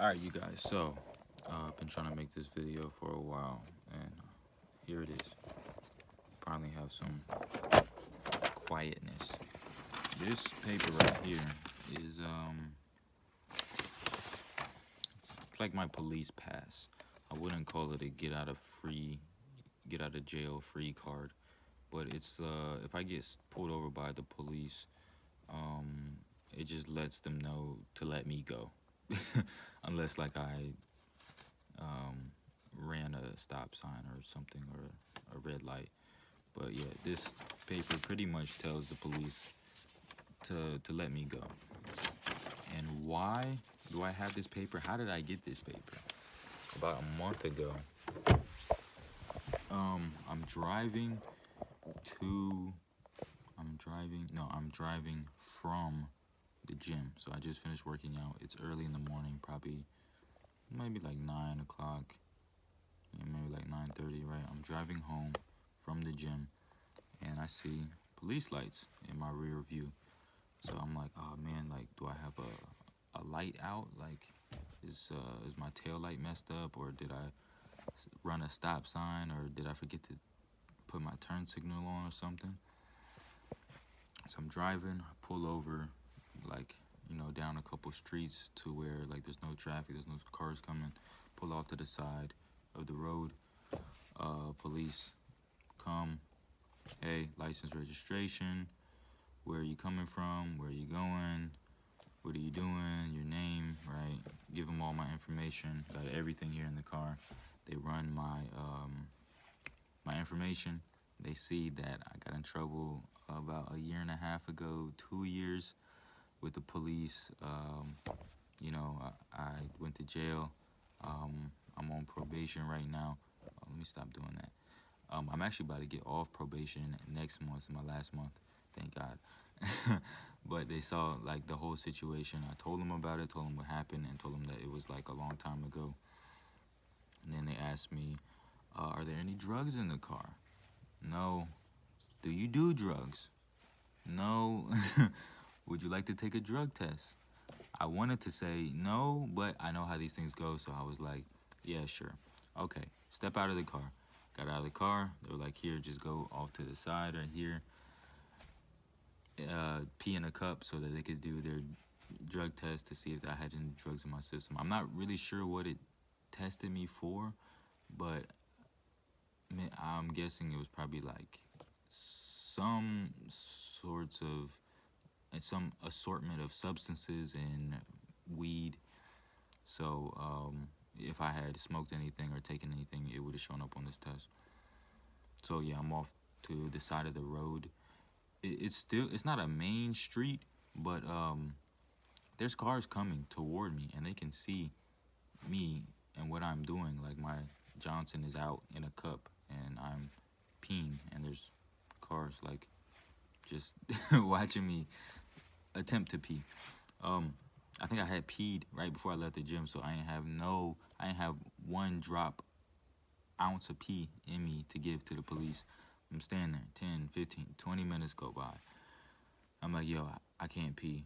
Alright, you guys, so I've been trying to make this video for a while, and here it is. Finally have some quietness. This paper right here is it's like my police pass. I wouldn't call it a get out of jail free card, but it's if I get pulled over by the police, it just lets them know to let me go. Unless like I ran a stop sign or something, or a red light. But yeah, this paper pretty much tells the police to let me go. And why do I have this paper? How did I get this paper? About a month ago, I'm driving to I'm driving from the gym. So I just finished working out. It's early in the morning, probably maybe like 9 o'clock, yeah, maybe like 9:30, right? I'm driving home from the gym, and I see police lights in my rear view. So I'm like, oh man, like, do I have a light out? Like, is my tail light messed up, or did I run a stop sign, or did I forget to put my turn signal on or something? So I'm driving, I pull over, like, down a couple streets to where like there's no traffic, there's no cars coming. Pull off to the side of the road. Police come. Hey, license, registration. Where are you coming from? Where are you going? What are you doing? Your name, right? Give them all my information. Got everything here in the car. They run my information. They see that I got in trouble about a year and a half ago, 2 years with the police. I went to jail. I'm on probation right now. Let me stop doing that. I'm actually about to get off probation next month, my last month. Thank God. But they saw like the whole situation. I told them about it, told them what happened, and told them that it was like a long time ago. And then they asked me, are there any drugs in the car? No. Do you do drugs? No. Would you like to take a drug test? I wanted to say no, but I know how these things go, so I was like, yeah, sure. Okay, step out of the car. Got out of the car. They were like, here, just go off to the side right here. Pee in a cup so that they could do their drug test to see if I had any drugs in my system. I'm not really sure what it tested me for, but I'm guessing it was probably like some sorts of some assortment of substances and weed. So if I had smoked anything or taken anything, it would have shown up on this test. So yeah, I'm off to the side of the road. It's not a main street, but there's cars coming toward me, and they can see me and what I'm doing. Like my Johnson is out in a cup, and I'm peeing, and there's cars like just watching me attempt to pee. I think I had peed right before I left the gym, so I ain't have 1 drop ounce of pee in me to give to the police. I'm standing there, 10, 15, 20 minutes go by. I'm like, yo, I can't pee.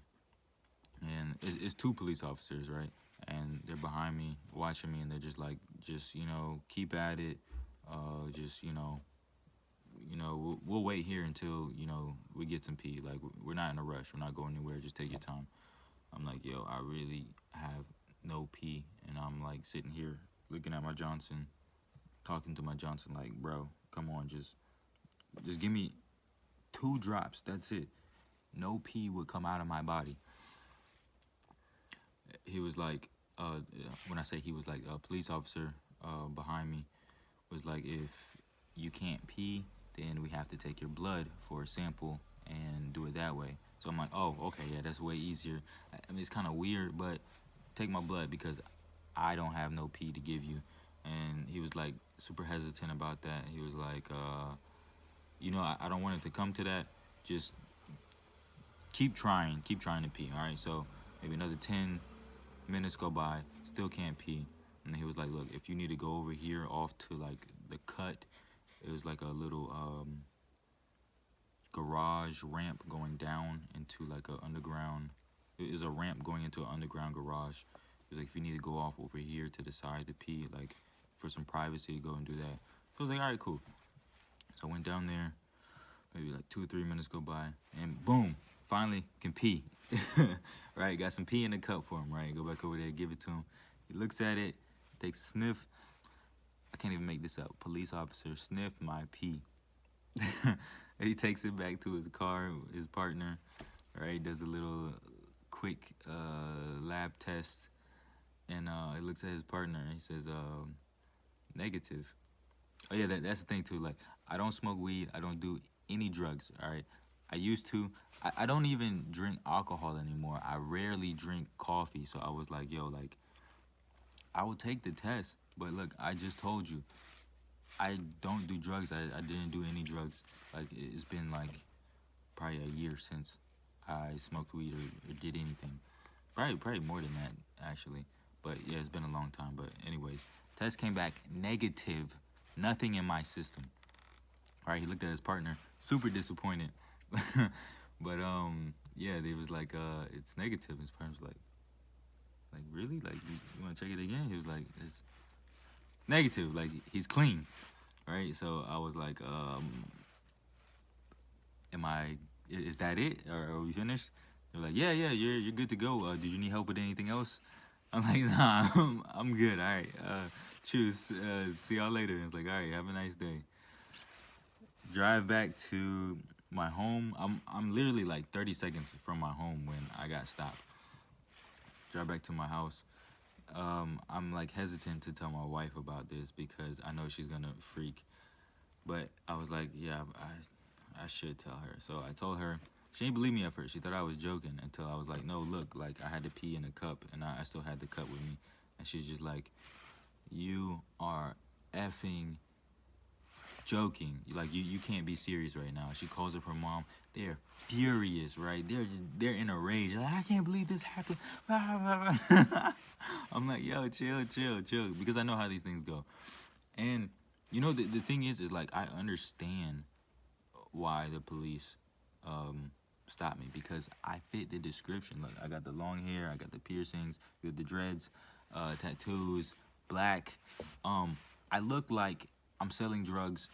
And it's 2 police officers, right? And they're behind me, watching me, and they're just like, keep at it. We'll wait here until, we get some pee. Like, we're not in a rush. We're not going anywhere. Just take your time. I'm like, yo, I really have no pee. And I'm like sitting here looking at my Johnson, talking to my Johnson like, bro, come on, just give me 2 drops. That's it. No pee would come out of my body. He was like, when I say he was like, a police officer behind me was like, if you can't pee, then we have to take your blood for a sample and do it that way. So I'm like, oh, okay, yeah, that's way easier. I mean, it's kind of weird, but take my blood because I don't have no pee to give you. And he was like super hesitant about that. He was like, I don't want it to come to that. Just keep trying to pee. All right, so maybe another 10 minutes go by, still can't pee. And he was like, look, if you need to go over here off to like the cut, it was like a little garage ramp going down into like a underground. It is a ramp going into an underground garage. He was like, if you need to go off over here to the side to pee, like for some privacy, go and do that. So I was like, all right, cool. So I went down there. Maybe like 2 or 3 minutes go by, and boom, finally can pee. Right, got some pee in the cup for him. Right, go back over there, give it to him. He looks at it, takes a sniff. I can't even make this up. Police officer sniffed my pee. He takes it back to his car, his partner. Right, does a little quick lab test, and he looks at his partner. And he says, negative. Oh yeah, that's the thing too. Like, I don't smoke weed. I don't do any drugs. All right, I used to. I don't even drink alcohol anymore. I rarely drink coffee. So I was like, yo, like, I will take the test. But look, I just told you, I don't do drugs. I didn't do any drugs. Like, it's been like probably a year since I smoked weed or did anything. Probably more than that, actually. But yeah, it's been a long time. But anyways, test came back negative. Nothing in my system. All right, he looked at his partner, super disappointed. But yeah, they was like, it's negative. His partner was like really? Like, you want to check it again? He was like, it's negative. Like, he's clean. Right? So I was like, is that it? Or are we finished? They're like, yeah, you're good to go. Did you need help with anything else? I'm like, nah, I'm good. All right, choose. See y'all later. And it's like, all right, have a nice day. Drive back to my home. I'm literally like 30 seconds from my home when I got stopped. Drive back to my house. I'm like hesitant to tell my wife about this because I know she's gonna freak. But I was like, yeah, I should tell her. So I told her. She didn't believe me at first. She thought I was joking until I was like, no, look, like I had to pee in a cup and I still had the cup with me. And she's just like, you are effing joking. Like, you can't be serious right now. She calls up her mom. They're furious, right? They're in a rage. Like, I can't believe this happened. I'm like, yo, chill. Because I know how these things go. And, you know, the thing is like, I understand why the police stopped me because I fit the description. Like, I got the long hair, I got the piercings, the dreads, tattoos, black. I look like I'm selling drugs,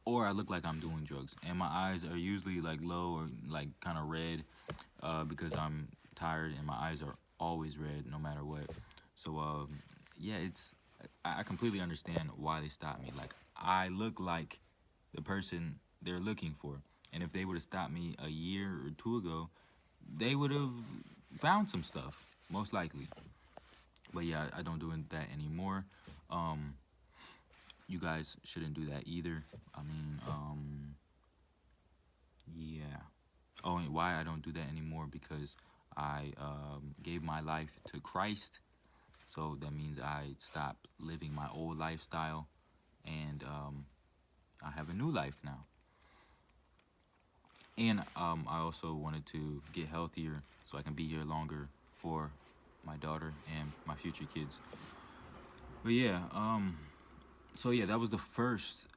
or I look like I'm doing drugs. And my eyes are usually like low or like kind of red because I'm tired, and my eyes are always red no matter what. So yeah, I completely understand why they stopped me. Like, I look like the person they're looking for. And if they would have stopped me a year or two ago, they would have found some stuff, most likely. But yeah, I don't do that anymore. You guys shouldn't do that either. I mean, yeah. Oh, and why I don't do that anymore? Because I gave my life to Christ. So that means I stopped living my old lifestyle. And I have a new life now. And I also wanted to get healthier so I can be here longer for my daughter and my future kids. But yeah, so yeah, that was the first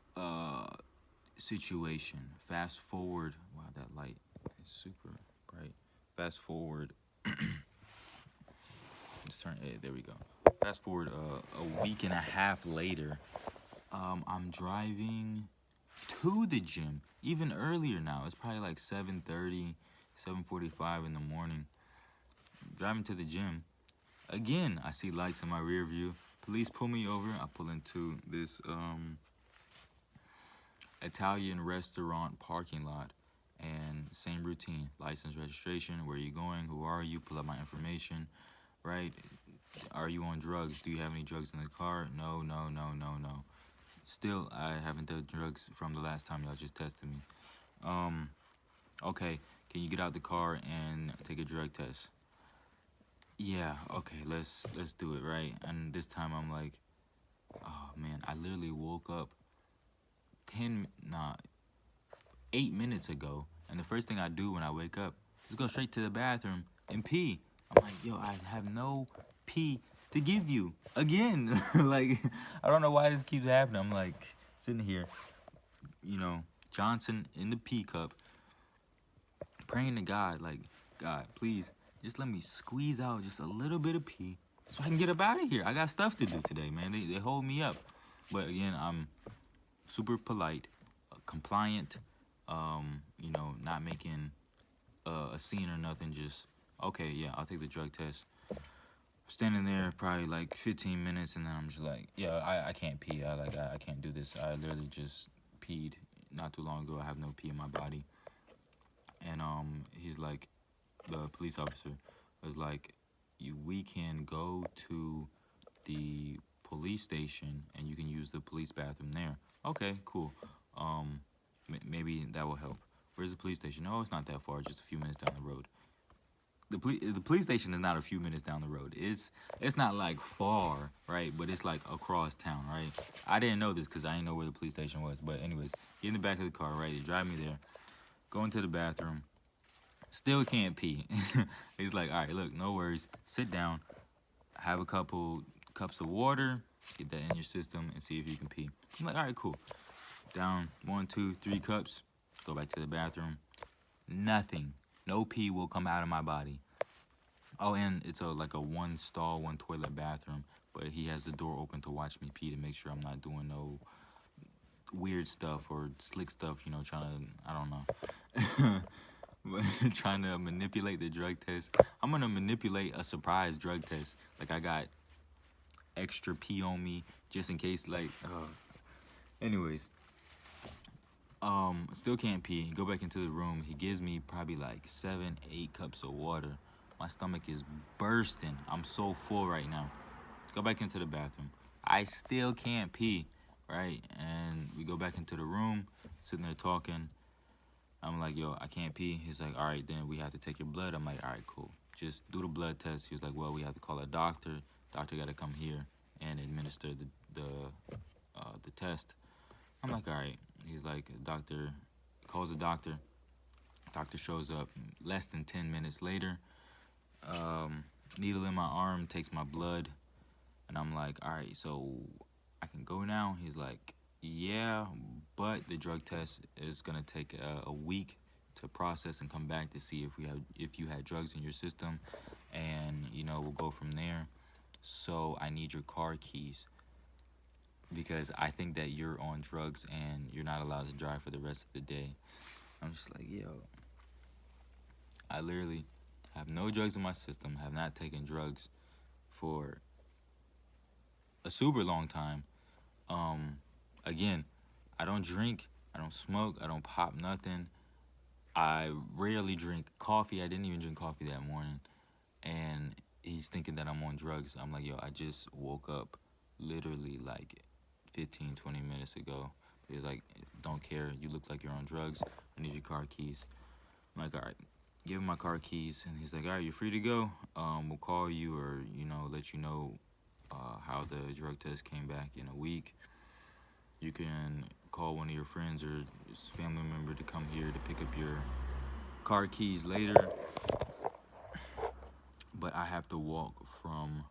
situation. Fast forward. Wow, that light is super bright. Fast forward. Let's turn. Hey, there we go. Fast forward a week and a half later. I'm driving to the gym even earlier now. It's probably like 7:30, 7:45 in the morning. Driving to the gym. Again, I see lights in my rear view. Police pull me over. I pull into this Italian restaurant parking lot, and same routine: license, registration, where are you going, who are you, pull up my information, right? Are you on drugs? Do you have any drugs in the car? No. Still, I haven't done drugs from the last time y'all just tested me. Okay, can you get out the car and take a drug test? Yeah, okay, let's do it, right? And this time I'm like, oh man, I literally woke up 8 minutes ago, and the first thing I do when I wake up is go straight to the bathroom and pee. I'm like, yo, I have no pee to give you again. Like, I don't know why this keeps happening. I'm like sitting here, you know, Johnson in the pee cup, praying to God, like, God, please just let me squeeze out just a little bit of pee so I can get up out of here. I got stuff to do today, man. They hold me up. But again, I'm super polite, compliant, not making a scene or nothing. Just, okay, yeah, I'll take the drug test. Standing there probably like 15 minutes, and then I'm just like, yeah, I can't pee. I can't do this. I literally just peed not too long ago. I have no pee in my body. And he's like, the police officer was like, we can go to the police station and you can use the police bathroom there. Okay, cool. Maybe that will help. Where's the police station? No, it's not that far. Just a few minutes down the road. The police station is not a few minutes down the road. It's not like far, right? But it's like across town, right? I didn't know this because I didn't know where the police station was. But anyways, get in the back of the car, right? They drive me there. Go into the bathroom. Still can't pee. He's like, all right, look, no worries. Sit down. Have a couple cups of water. Get that in your system and see if you can pee. I'm like, all right, cool. Down 1, 2, 3 cups. Go back to the bathroom. Nothing. No pee will come out of my body. Oh, and it's like a one stall, one toilet bathroom. But he has the door open to watch me pee to make sure I'm not doing no weird stuff or slick stuff, trying to, I don't know. Trying to manipulate the drug test. I'm going to manipulate a surprise drug test. Like, I got extra pee on me just in case, anyways. Still can't pee. Go back into the room. He gives me probably like 7, 8 cups of water. My stomach is bursting. I'm so full right now. Go back into the bathroom. I still can't pee, right? And we go back into the room, sitting there talking. I'm like, yo, I can't pee. He's like, all right, then we have to take your blood. I'm like, all right, cool. Just do the blood test. He was like, well, we have to call a doctor. Doctor got to come here and administer the test. I'm like, all right. He's like, doctor calls the doctor. Doctor shows up less than 10 minutes later. Needle in my arm, takes my blood. And I'm like, all right, so I can go now? He's like, yeah, but the drug test is going to take a week to process and come back to see if you had drugs in your system. And, we'll go from there. So I need your car keys, because I think that you're on drugs and you're not allowed to drive for the rest of the day. I'm just like, yo, I literally have no drugs in my system, have not taken drugs for a super long time. Again, I don't drink, I don't smoke, I don't pop nothing. I rarely drink coffee. I didn't even drink coffee that morning. And he's thinking that I'm on drugs. I'm like, yo, I just woke up literally like 15, 20 minutes ago. He's like, don't care. You look like you're on drugs. I need your car keys. I'm like, all right. Give him my car keys. And he's like, all right, you're free to go. We'll call you or, let you know how the drug test came back in a week. You can call one of your friends or family member to come here to pick up your car keys later. But I have to walk from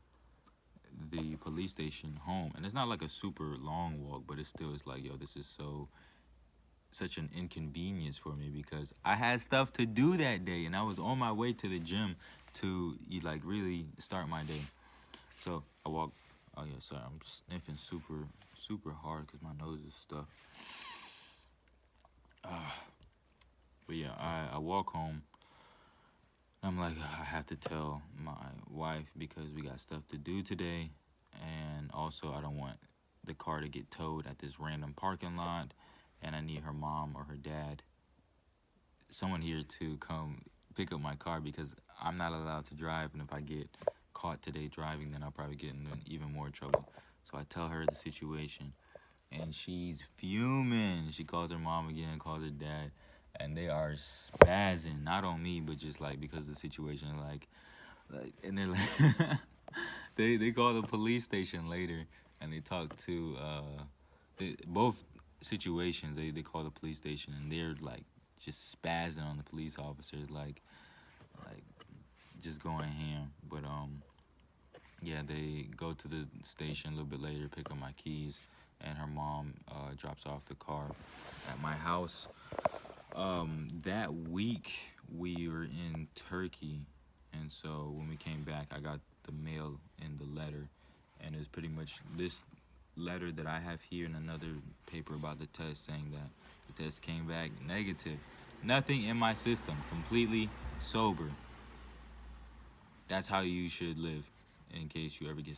the police station home. And it's not like a super long walk, but it still is like, yo, this is such an inconvenience for me because I had stuff to do that day and I was on my way to the gym to really start my day. So I walk. Oh yeah, sorry, I'm sniffing super hard because my nose is stuffed. But yeah, I walk home. I'm like, I have to tell my wife because we got stuff to do today, and also I don't want the car to get towed at this random parking lot, and I need her mom or her dad, someone here to come pick up my car because I'm not allowed to drive, and if I get caught today driving, then I'll probably get in even more trouble. So I tell her the situation, and she's fuming. She calls her mom again, calls her dad, and they are spazzing, not on me, but just because of the situation, and they're like, they call the police station later, and they talk to both situations. They call the police station, and they're just spazzing on the police officers, like just going ham. But yeah, they go to the station a little bit later, pick up my keys, and her mom drops off the car at my house. That week we were in Turkey, and so when we came back, I got to mail in the letter, and it's pretty much this letter that I have here and another paper about the test saying that the test came back negative. Nothing in my system, completely sober. That's how you should live in case you ever get